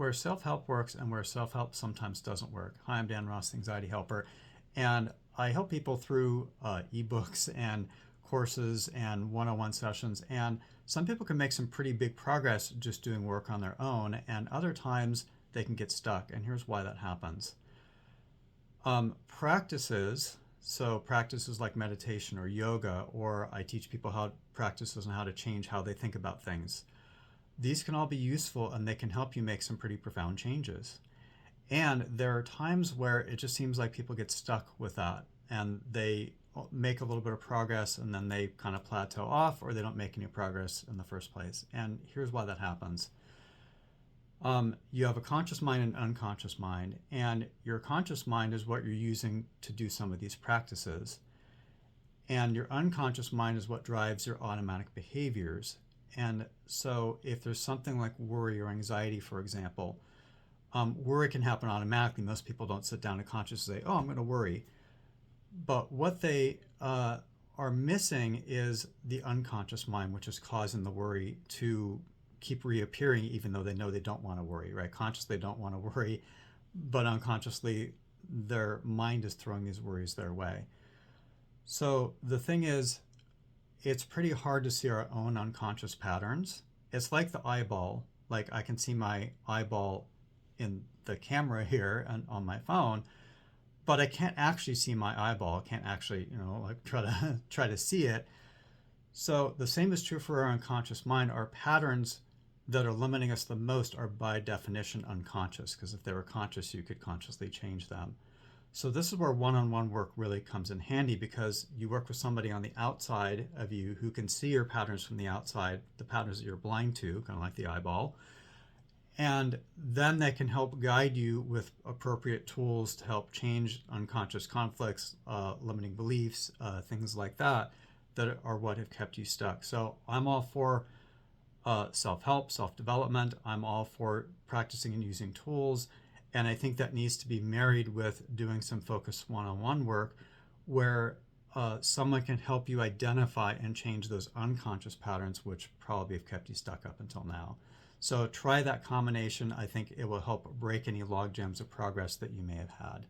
where self-help works and where self-help sometimes doesn't work. Hi, I'm Dan Ross, the Anxiety Helper, and I help people through ebooks and courses and one-on-one sessions, and some people can make some pretty big progress just doing work on their own, and other times they can get stuck, and here's why that happens. Practices like meditation or yoga, or I teach people how practices and how to change how they think about things. These can all be useful and they can help you make some pretty profound changes. And there are times where it just seems like people get stuck with that and they make a little bit of progress and then they kind of plateau off, or they don't make any progress in the first place. And here's why that happens. You have a conscious mind and unconscious mind, and your conscious mind is what you're using to do some of these practices. And your unconscious mind is what drives your automatic behaviors. And so if there's something like worry or anxiety, for example, worry can happen automatically. Most people don't sit down and consciously say, oh, I'm going to worry. But what they are missing is the unconscious mind, which is causing the worry to keep reappearing, even though they know they don't want to worry, right? Consciously they don't want to worry, but unconsciously their mind is throwing these worries their way. So the thing is, it's pretty hard to see our own unconscious patterns. It's like the eyeball. Like I can see my eyeball in the camera here and on my phone, but I can't actually see my eyeball. I can't actually, like try to see it. So the same is true for our unconscious mind. Our patterns that are limiting us the most are by definition unconscious, because if they were conscious, you could consciously change them. So this is where one-on-one work really comes in handy, because you work with somebody on the outside of you who can see your patterns from the outside, the patterns that you're blind to, kind of like the eyeball. And then they can help guide you with appropriate tools to help change unconscious conflicts, limiting beliefs, things like that, that are what have kept you stuck. So I'm all for self-help, self-development. I'm all for practicing and using tools. And I think that needs to be married with doing some focused one-on-one work where someone can help you identify and change those unconscious patterns, which probably have kept you stuck up until now. So try that combination. I think it will help break any log jams of progress that you may have had.